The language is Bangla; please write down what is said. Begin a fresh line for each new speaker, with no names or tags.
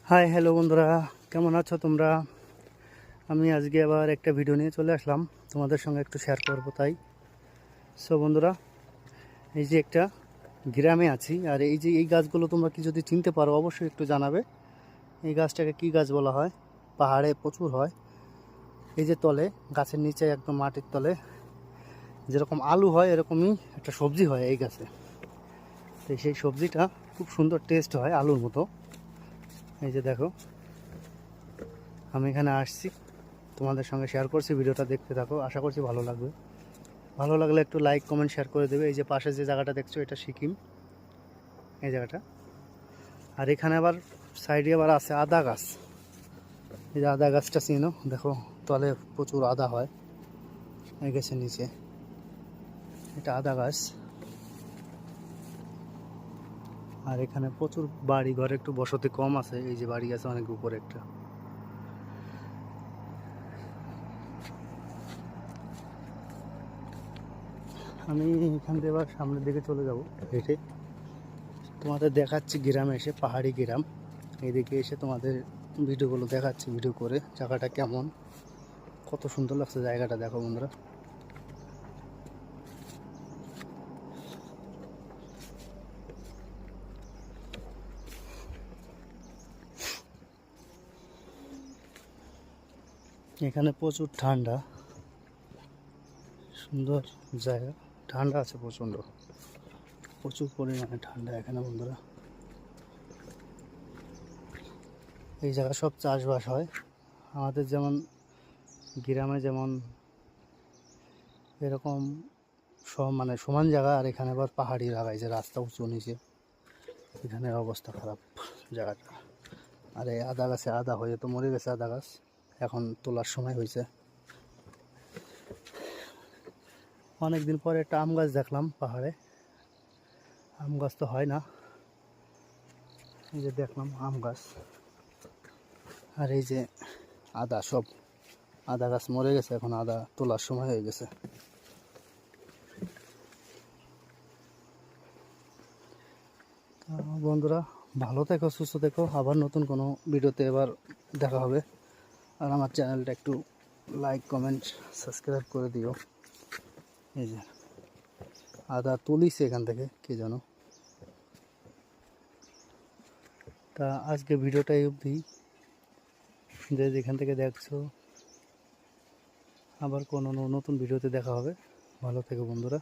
হাই হ্যালো বন্ধুরা, কেমন আছো তোমরা? আমি আজকে আবার একটা ভিডিও নিয়ে চলে আসলাম, তোমাদের সঙ্গে একটু শেয়ার করবো তাই। সো বন্ধুরা, এই যে একটা গ্রামে আছি, আর এই যে এই গাছগুলো তোমরা কি যদি চিনতে পারো অবশ্যই একটু জানাবে। এই গাছটাকে কি গাছ বলা হয়? পাহাড়ে প্রচুর হয়। এই যে তলে, গাছের নিচে একদম মাটির তলে যেরকম আলু হয় এরকমই একটা সবজি হয় এই গাছে। তো সেই সবজিটা খুব সুন্দর টেস্ট হয় আলুর মতো। এই যে দেখো, আমি এখানে আসছি, তোমাদের সঙ্গে শেয়ার করছি, ভিডিওটা দেখতে থাকো, আশা করছি ভালো লাগবে। ভালো লাগলে একটু লাইক কমেন্ট শেয়ার করে দেবে। এই যে পাশে যে জায়গাটা দেখছো এটা সিকিম, এই জায়গাটা। আর এখানে আবার সাইডে আবার আছে আদা গাছ। এই যে আদা গাছটা চিনো, দেখো তলে প্রচুর আদা হয় এই গাছের নিচে। এটা আদা গাছ। আর এখানে প্রচুর বাড়ি ঘর, একটু বসতি কম আছে। এই যে বাড়ি আছে অনেক উপরে একটা। আমি এখান থেকে এবার সামনের দিকে চলে যাব হেঁটে। তোমাদের দেখাচ্ছি গ্রামে এসে, পাহাড়ি গ্রাম। এইদিকে এসে তোমাদের ভিডিওগুলো দেখাচ্ছি, ভিডিও করে জায়গাটা কেমন, কত সুন্দর লাগছে জায়গাটা, দেখো বন্ধুরা। এখানে প্রচুর ঠান্ডা, সুন্দর জায়গা, ঠান্ডা আছে প্রচণ্ড, প্রচুর পরিমাণে ঠান্ডা এখানে বন্ধুরা। এই জায়গা সব চাষবাস হয়, আমাদের যেমন গ্রামে যেমন এরকম সব মানে সমান জায়গা, আর এখানে আবার পাহাড়ি লাগায় যে রাস্তা উঁচু নিচে, এখানে অবস্থা খারাপ জায়গাটা। আর এই আদা গাছে আদা হয়ে তো মরে গেছে আদা গাছ, এখন তোলার সময় হয়েছে। অনেকদিন পরে একটা আম গাছ দেখলাম পাহাড়ে, আম গাছ তো হয় না, এই যে দেখলাম আম গাছ। আর এই যে আদা, সব আদা গাছ মরে গেছে, এখন আদা তোলার সময় হয়ে গেছে। বন্ধুরা, ভালো থেকো, সুস্থ থেকো, আবার নতুন কোনো ভিডিওতে এবার দেখা হবে। আর আমার চ্যানেলটা একটু লাইক কমেন্ট সাবস্ক্রাইব করে দিও। এই যে আদা তুলিছে এখান থেকে কে জানো। তা আজকে ভিডিওটা এই অবধি, যে যেখান থেকে দেখছো, আবার কোনো নতুন ভিডিওতে দেখা হবে। ভালো থেকো বন্ধুরা।